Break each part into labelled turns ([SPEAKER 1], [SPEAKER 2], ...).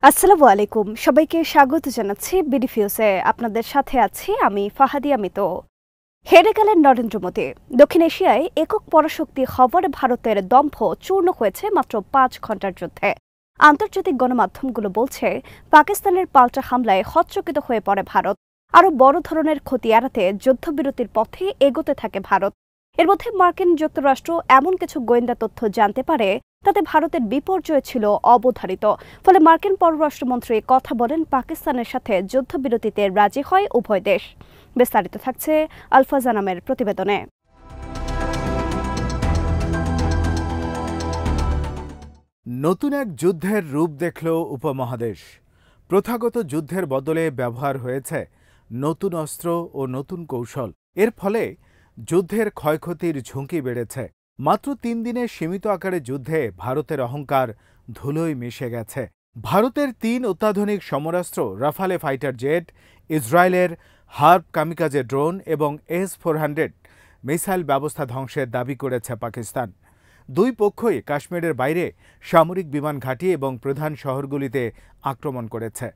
[SPEAKER 1] আসসালামু আলাইকুম সবাইকে স্বাগত জানাচ্ছি বিডিফিউজে আপনাদের সাথে আছি আমি ফাহাদিয়া মিতো। হেরে গেলেন নরেন্দ্র মোদী। দক্ষিণ এশিয়ায় একক পরাশক্তি হওয়ার ভারতের দম্ভ চূর্ণ হয়েছে মাত্র ৫ ঘন্টার যুদ্ধে। আন্তর্জাতিক গণমাধ্যমগুলো বলছে পাকিস্তানের পাল্টা হামলায় হতচকিত হয়ে পড়ে ভারত। আরও বড় ধরনের ক্ষতি এড়াতে যুদ্ধবিরতির পথে এগোতে থাকে ভারত। এর মধ্যে মার্কিন যুক্তরাষ্ট্র এমন কিছু গোয়েন্দা তথ্য জানতে পারে তাতে ভারতের বিপর্যয় ছিল অবধারিত। ফলে মার্কিন পররাষ্ট্রমন্ত্রী কথা বলেন পাকিস্তানের সাথে যুদ্ধবিরতিতে রাজি হয় উভয় দেশ। বিস্তারিত থাকছে আলফাজ আনামের প্রতিবেদনে।
[SPEAKER 2] নতুন এক যুদ্ধের রূপ দেখল উপমহাদেশ। প্রথাগত যুদ্ধের বদলে ব্যবহার হয়েছে নতুন অস্ত্র ও নতুন কৌশল। এর ফলে যুদ্ধের ক্ষয়ক্ষতির ঝুঁকি বেড়েছে। মাত্র ৩ দিনের সীমিত আকারে যুদ্ধে ভারতের অহংকার ধুলোয় মিশে গেছে। ভারতের ৩ অত্যাধুনিক সমরাস্ত্র রাফালে ফাইটার জেট, ইসরায়েলের হার্প কামিকাজে ড্রোন এবং S-400 মিসাইল ব্যবস্থা ধ্বংসের দাবি করেছে পাকিস্তান। দুই পক্ষই কাশ্মীরের বাইরে সামরিক বিমান ঘাঁটি এবং প্রধান শহরগুলিতে আক্রমণ করেছে।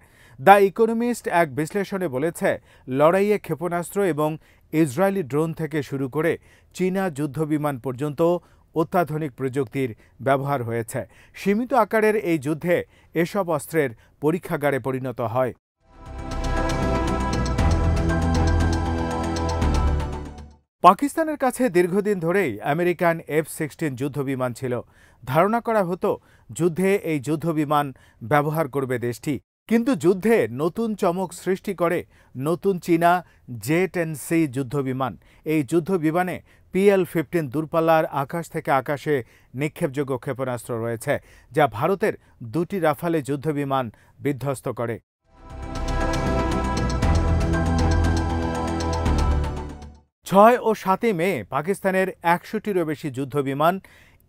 [SPEAKER 2] দ্য ইকোনমিস্ট এক বিশ্লেষণে বলেছে, লড়াইয়ে ক্ষেপণাস্ত্র এবং ইসরায়েলি ড্রোন থেকে শুরু করে চীনা যুদ্ধবিমান পর্যন্ত অত্যাধুনিক প্রযুক্তির ব্যবহার হয়েছে। সীমিত আকারের এই যুদ্ধে এসব অস্ত্রের পরীক্ষাগারে পরিণত হয়। পাকিস্তানের কাছে দীর্ঘদিন ধরেই আমেরিকান F-16 যুদ্ধবিমান ছিল। ধারণা করা হতো যুদ্ধে এই যুদ্ধবিমান ব্যবহার করবে দেশটি। কিন্তু যুদ্ধে নতুন চমক সৃষ্টি করে নতুন চীনা J-10C যুদ্ধবিমান। এই যুদ্ধবিমানে PL-15 দূরপাল্লার আকাশ থেকে আকাশে নিক্ষেপযোগ্য ক্ষেপণাস্ত্র রয়েছে, যা ভারতের 2টি রাফালে যুদ্ধবিমান বিধ্বস্ত করে। ৬ ও ৭ মে পাকিস্তানের ১০০টিরও বেশি যুদ্ধবিমান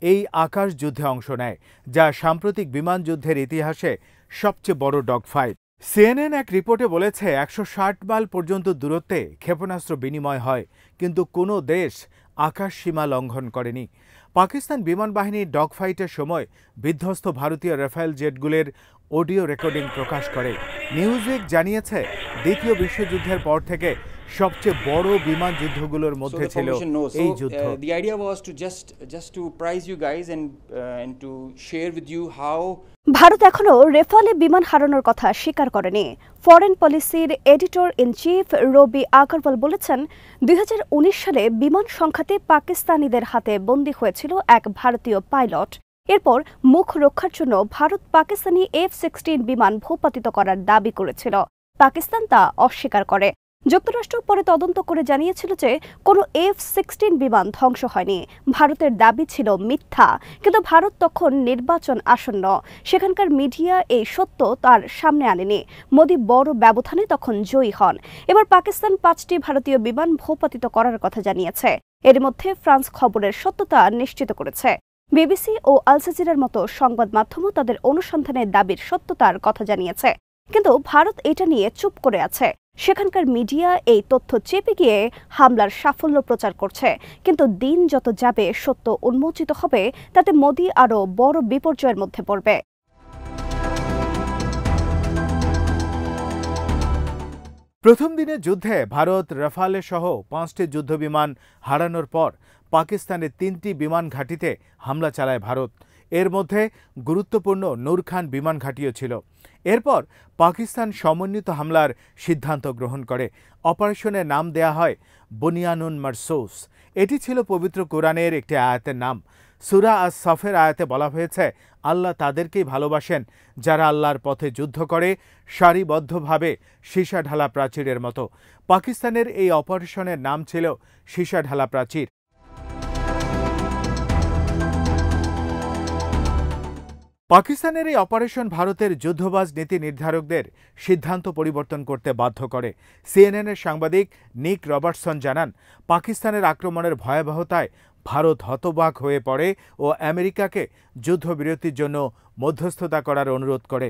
[SPEAKER 2] এই আকাশ যুদ্ধে অংশ নেয়, যা সাম্প্রতিক বিমান যুদ্ধের ইতিহাসে সবচেয়ে বড় ডগফাইট। CNN এক রিপোর্টে বলেছে ১৬০ মাইল পর্যন্ত দূরত্বে ক্ষেপণাস্ত্র বিনিময় হয়, কিন্তু কোনো দেশ আকাশ সীমা লঙ্ঘন করেনি। পাকিস্তান বিমান বাহিনীর ডগফাইটের সময় বিধ্বস্ত ভারতীয় রাফেল জেটগুলোর অডিও রেকর্ডিং প্রকাশ করে। নিউজউইক জানিয়েছে, দ্বিতীয় বিশ্বযুদ্ধের পর থেকে সবচেয়ে বড় বিমান যুদ্ধগুলোর মধ্যে ছিল এই যুদ্ধ।
[SPEAKER 3] The idea was to just to prize you guys and to share with you how
[SPEAKER 1] Bharat এখনো রেফালে বিমান হারানোর কথা স্বীকার করেনি। ফরেন পলিসির এডিটর ইন চিফ রবি আগরওয়াল বলেছেন, ২০১৯ সালে বিমান সংখ্যাতে পাকিস্তানিদের হাতে বন্দী হয়েছিল এক ভারতীয় পাইলট। এরপর মুখ রক্ষার জন্য ভারত পাকিস্তানি F-16 বিমান ভূপাতিত করার দাবি করেছিল। পাকিস্তান তা অস্বীকার করে। যুক্তরাষ্ট্র পরে তদন্ত করে জানিয়েছিল যে কোনো F-16 বিমান ধ্বংস হয়নি। ভারতের দাবি ছিল মিথ্যা, কিন্তু ভারত তখন নির্বাচন আসন্ন। সেখানকার মিডিয়া এই সত্য তার সামনে আনেনি। মোদি বড় ব্যবধানে তখন জয়ী হন। এবার পাকিস্তান 5টি ভারতীয় বিমান ভূপাতিত করার কথা জানিয়েছে। এর মধ্যে ফ্রান্স খবরের সত্যতা নিশ্চিত করেছে। বিবিসি ও আল জাজিরার মতো সংবাদ মাধ্যমও তাদের অনুসন্ধানের দাবির সত্যতার কথা জানিয়েছে। কিন্তু ভারত এটা নিয়ে চুপ করে আছে। সেখানকার মিডিয়া এই তথ্য চেপে গিয়ে হামলার সাফল্য প্রচার করছে। কিন্তু দিন যত যাবে সত্য উন্মোচিত হবে, তাতে মোদি আরও বড় বিপর্যয়ের মধ্যে পড়বে।
[SPEAKER 2] প্রথম দিনের যুদ্ধে ভারত রাফালে সহ 5টি যুদ্ধবিমান হারানোর পর পাকিস্তানের 3টি বিমান ঘাঁটিতে হামলা চালায় ভারত। এর মধ্যে গুরুত্বপূর্ণ নূর খান বিমান ঘাঁটিও ছিল। এরপর পাকিস্তান সমন্বিত হামলার সিদ্ধান্ত গ্রহণ করে। অপারেশনের নাম দেয়া হয় বুনিয়ানুন মারসুস। এটি ছিল পবিত্র কোরআনের একটি আয়াতের নাম। সূরা আস-সাফের আয়াতে বলা হয়েছে, আল্লাহ তাদেরকেই ভালোবাসেন যারা আল্লাহর পথে যুদ্ধ করে সারিবদ্ধভাবে সীসা ঢালা প্রাচীরের মতো। পাকিস্তানের এই অপারেশনের নাম ছিল সীসা ঢালা প্রাচীর। পাকিস্তানের এই অপারেশন ভারতের যুদ্ধবাজ নীতি নির্ধারকদের সিদ্ধান্ত পরিবর্তন করতে বাধ্য করে। সিএনএনের সাংবাদিক নিক রবার্টসন জানান, পাকিস্তানের আক্রমণের ভয়াবহতায় ভারত হতবাক হয়ে পড়ে ও আমেরিকাকে যুদ্ধবিরতির জন্য মধ্যস্থতা করার অনুরোধ করে।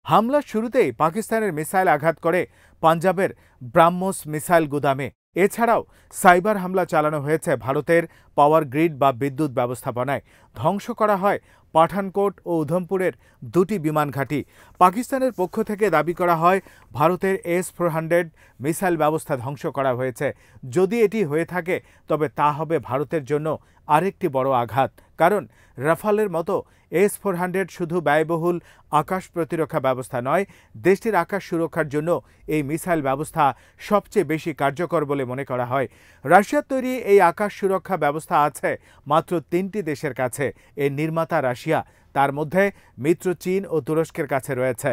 [SPEAKER 2] হামলার শুরুতেই পাকিস্তানের মিসাইল আঘাত করে পাঞ্জাবের ব্রাহ্মোস মিসাইল গুদামে। এছাড়াও সাইবার হামলা চালানো হয়েছে ভারতের পাওয়ার গ্রিড বা বিদ্যুৎ ব্যবস্থাপনায়। ধ্বংস করা হয় পাঠানকোট ও উধমপুরের দুটি বিমান ঘাঁটি। পাকিস্তানের পক্ষ থেকে দাবি করা হয় ভারতের S-400 মিসাইল ব্যবস্থা ধ্বংস করা হয়েছে। যদি এটি হয়ে থাকে তবে তা হবে ভারতের জন্য আরেকটি বড় আঘাত, কারণ রাফালের মতো S-400 শুধু ব্যয়বহুল আকাশ প্রতিরক্ষা ব্যবস্থা নয়, দেশটির আকাশ সুরক্ষার জন্য এই মিসাইল ব্যবস্থা সবচেয়ে বেশি কার্যকর বলে মনে করা হয়। রাশিয়ার তৈরি এই আকাশ সুরক্ষা ব্যবস্থা আছে মাত্র 3টি দেশের কাছে। এর নির্মাতা রাশিয়া, তার মধ্যে মিত্র চীন ও তুরস্কের কাছে রয়েছে।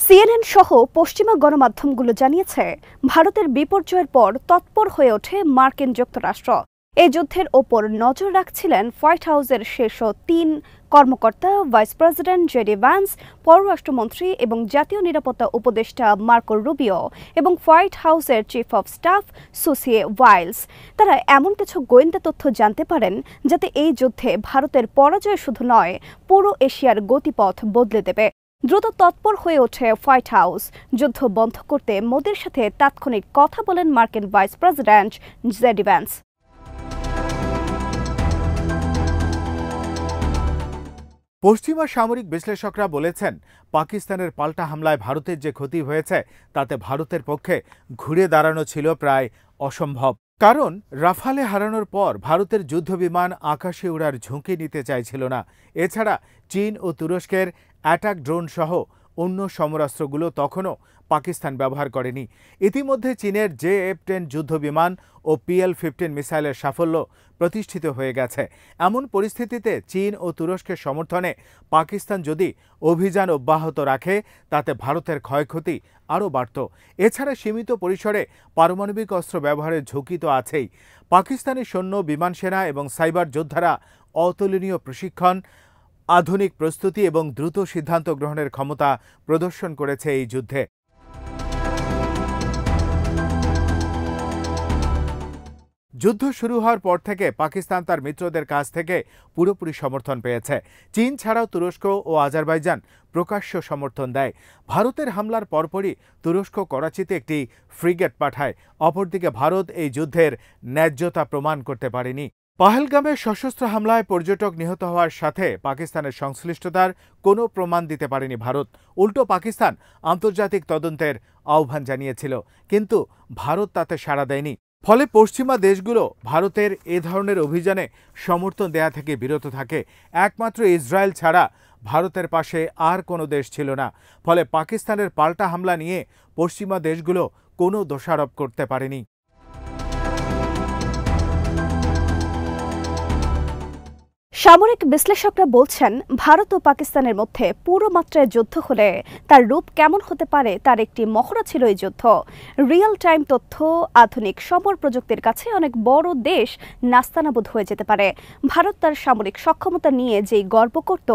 [SPEAKER 1] CNN সহ পশ্চিমা গণমাধ্যমগুলো জানিয়েছে, ভারতের বিপর্যয়ের পর তৎপর হয়ে ওঠে মার্কিন যুক্তরাষ্ট্র। এই যুদ্ধের ওপর নজর রাখছিলেন হোয়াইট হাউসের শীর্ষ 3 কর্মকর্তা, ভাইস প্রেসিডেন্ট জেডি ভ্যান্স, পররাষ্ট্রমন্ত্রী এবং জাতীয় নিরাপত্তা উপদেষ্টা মার্কো রুবিও এবং হোয়াইট হাউসের চিফ অব স্টাফ সুসি ওয়াইলস। তারা এমন কিছু গোয়েন্দা তথ্য জানতে পারেন যাতে এই যুদ্ধে ভারতের পরাজয় শুধু নয়, পুরো এশিয়ার গতিপথ বদলে দেবে। দ্রুত তৎপর হয়ে ওঠে হোয়াইট হাউস। যুদ্ধ বন্ধ করতে মোদির সাথে তাৎক্ষণিক কথা বলেন মার্কিন ভাইস প্রেসিডেন্ট জেডি ভ্যান্স।
[SPEAKER 2] পশ্চিমা সামরিক বিশ্লেষকরা বলেছেন, পাকিস্তানের পাল্টা হামলায় ভারতের যে ক্ষতি হয়েছে তাতে ভারতের পক্ষে ঘুরে দাঁড়ানো ছিল প্রায় অসম্ভব। কারণ রাফালে হারানোর পর ভারতের যুদ্ধবিমান আকাশে ওড়ার ঝুঁকি নিতে চাইছিল না। এছাড়া চীন ও তুরস্কের অ্যাটাক ড্রোন সহ অন্য সমরাস্ত্রগুলো তখনও পাকিস্তান ব্যবহার করেনি। ইতিমধ্যে চীনের JF-10 যুদ্ধবিমান ও PL-15 মিসাইলের সাফল্য প্রতিষ্ঠিত হয়ে গেছে। এমন পরিস্থিতিতে চীন ও তুরস্কের সমর্থনে পাকিস্তান যদি অভিযান অব্যাহত রাখে তাতে ভারতের ক্ষয়ক্ষতি আরও বাড়ত। এছাড়া সীমিত পরিসরে পারমাণবিক অস্ত্র ব্যবহারের ঝুঁকি তো আছেই। পাকিস্তানি সৈন্য, বিমান সেনা এবং সাইবার যোদ্ধারা অতুলনীয় প্রশিক্ষণ, আধুনিক প্রস্তুতি এবং দ্রুত সিদ্ধান্ত গ্রহণের ক্ষমতা প্রদর্শন করেছে এই যুদ্ধে। যুদ্ধ শুরু হওয়ার পর থেকে পাকিস্তান তার মিত্রদের কাছ থেকে পুরোপুরি সমর্থন পেয়েছে। চীন ছাড়াও তুরস্ক ও আজারবাইজান প্রকাশ্য সমর্থন দেয়। ভারতের হামলার পরপরই তুরস্ক করাচিতে একটি ফ্রিগেট পাঠায়। অপরদিকে ভারত এই যুদ্ধের ন্যায্যতা প্রমাণ করতে পারেনি। পহেলগামে সশস্ত্র হামলায় পর্যটক নিহত হওয়ার সাথে পাকিস্তানের সংশ্লিষ্টতার কোনো প্রমাণ দিতে পারেনি ভারত। উল্টো পাকিস্তান আন্তর্জাতিক তদন্তের আহ্বান জানিয়েছিল, কিন্তু ভারত তাতে সাড়া দেয়নি। ফলে পশ্চিমা দেশগুলো ভারতের এ ধরনের অভিযানে সমর্থন দেয়া থেকে বিরত থাকে। একমাত্র ইসরায়েল ছাড়া ভারতের পাশে আর কোনো দেশ ছিল না। ফলে পাকিস্তানের পাল্টা হামলা নিয়ে পশ্চিমা দেশগুলো কোনো দোষারোপ করতে পারেনি।
[SPEAKER 1] সামরিক বিশ্লেষকরা বলছেন, ভারত ও পাকিস্তানের মধ্যে পুরো মাত্রায় যুদ্ধ হলে তার রূপ কেমন হতে পারে তার একটি মহড়া ছিল এই যুদ্ধ। রিয়েল টাইম তথ্য, আধুনিক সমর প্রযুক্তির কাছে অনেক বড় দেশ নাস্তানাবুদ হয়ে যেতে পারে। ভারত তার সামরিক সক্ষমতা নিয়ে যেই গর্ব করত,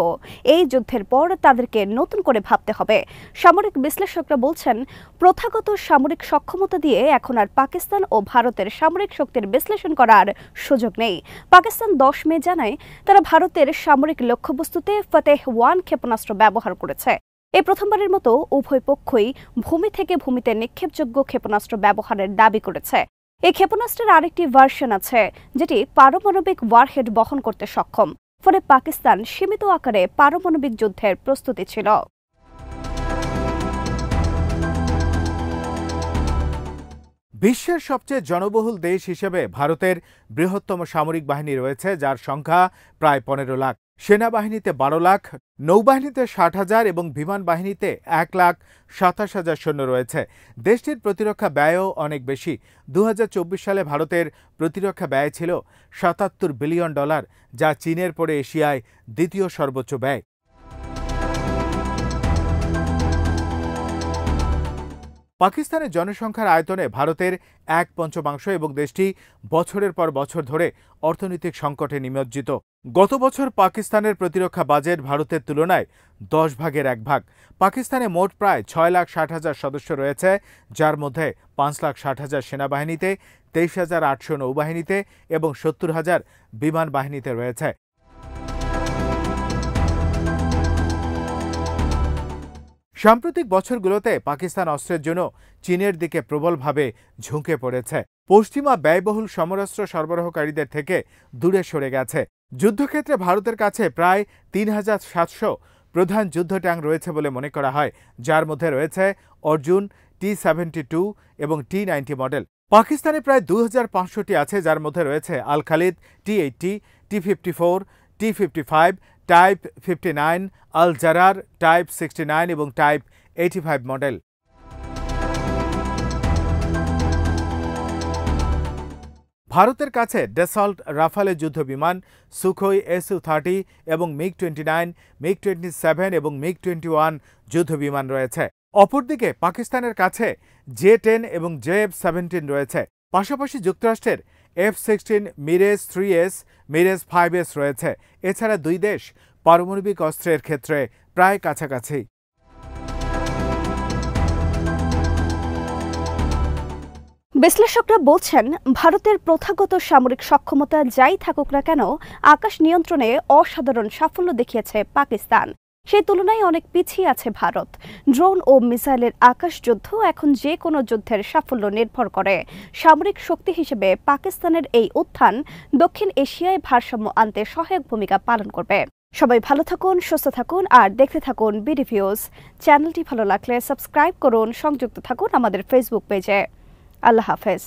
[SPEAKER 1] এই যুদ্ধের পর তাদেরকে নতুন করে ভাবতে হবে। সামরিক বিশ্লেষকরা বলছেন, প্রথাগত সামরিক সক্ষমতা দিয়ে এখন আর পাকিস্তান ও ভারতের সামরিক শক্তির বিশ্লেষণ করার সুযোগ নেই। পাকিস্তান 10 মে জানায় তারা ভারতের সামরিক লক্ষ্যবস্তুতে ফতেহ-1 ক্ষেপণাস্ত্র ব্যবহার করেছে। এই প্রথমবারের মতো উভয় পক্ষই ভূমি থেকে ভূমিতে নিক্ষেপযোগ্য ক্ষেপণাস্ত্র ব্যবহারের দাবি করেছে। এই ক্ষেপণাস্ত্রের আরেকটি ভার্সন আছে যেটি পারমাণবিক ওয়ারহেড বহন করতে সক্ষম। ফলে পাকিস্তান সীমিত আকারে পারমাণবিক যুদ্ধের প্রস্তুতি ছিল।
[SPEAKER 2] বিশ্বের সবচেয়ে জনবহুল দেশ হিসেবে ভারতের বৃহত্তম সামরিক বাহিনী রয়েছে, যার সংখ্যা প্রায় 15 লাখ। সেনাবাহিনীতে 12 লাখ, নৌবাহিনীতে 60,000 এবং বিমান বাহিনীতে 1,27,000 সৈন্য রয়েছে। দেশটির প্রতিরক্ষা ব্যয়ও অনেক বেশি। 2024 সালে ভারতের প্রতিরক্ষা ব্যয় ছিল $77 বিলিয়ন, যা চীনের পরে এশিয়ায় দ্বিতীয় সর্বোচ্চ ব্যয়। পাকিস্তানের জনসংখ্যার আয়তনে ভারতের 1/5 এবং দেশটি বছরের পর বছর ধরে অর্থনৈতিক সংকটে নিমজ্জিত। গত বছর পাকিস্তানের প্রতিরক্ষা বাজেট ভারতের তুলনায় 10 ভাগের 1 ভাগ। পাকিস্তানে মোট প্রায় 6,60,000 সদস্য রয়েছে, যার মধ্যে 5,60,000 সেনাবাহিনীতে, 23,800 নৌবাহিনীতে এবং 70,000 বিমান বাহিনীতে রয়েছে। সাম্প্রতিক বছরগুলোতে পাকিস্তান অস্ত্রের জন্য চীনের দিকে প্রবলভাবে ঝুঁকে পড়েছে। পশ্চিমা ব্যয়বহুল সমরাস্ত্র সরবরাহকারীদের থেকে দূরে সরে গেছে। যুদ্ধক্ষেত্রে ভারতের কাছে প্রায় ৩,৭০০ প্রধান যুদ্ধ ট্যাঙ্ক রয়েছে বলে মনে করা হয়, যার মধ্যে রয়েছে অর্জুন, T-72 এবং T-90 মডেল। পাকিস্তানে প্রায় ২৫০০টি আছে, যার মধ্যে রয়েছে Al Khalid, T-80, T-54, T-55, type 59, Al Zarrar, type 69 এবং টাইপ 85 মডেল। ভারতের কাছে ড্যাসল্ট রাফালে যুদ্ধ বিমান, সুখোই Su-30 এবং মিগ-29, মিগ-27 এবং মিগ-21 যুদ্ধ বিমান রয়েছে। অপরদিকে পাকিস্তানের কাছে J-10 এবং JF-17 রয়েছে। পাশাপাশি যুক্তরাষ্ট্রের F-16 Mirage 3S, Mirage 5S রয়েছে। এছাড়া দুই দেশ পারমাণবিক অস্ত্রের ক্ষেত্রে প্রায় কাছাকাছি।
[SPEAKER 1] বিশ্লেষকরা বলছেন, ভারতের প্রথাগত সামরিক সক্ষমতা যাই থাকুক না কেন, আকাশ নিয়ন্ত্রণে অসাধারণ সাফল্য দেখিয়েছে পাকিস্তান। সেই তুলনায় অনেক পিছিয়ে আছে ভারত। ড্রোন ও মিসাইলের আকাশ যুদ্ধ এখন যে কোনো যুদ্ধের সাফল্য নির্ভর করে। সামরিক শক্তি হিসেবে পাকিস্তানের এই উত্থান দক্ষিণ এশিয়ায় ভারসাম্য আনতে সহায়ক ভূমিকা পালন করবে। সবাই ভালো থাকুন, সুস্থ থাকুন আর দেখতে থাকুন বিডি ভিউজ। চ্যানেলটি ভালো লাগলে সাবস্ক্রাইব করুন, সংযুক্ত থাকুন আমাদের ফেসবুক পেজে। আল্লাহ হাফেজ।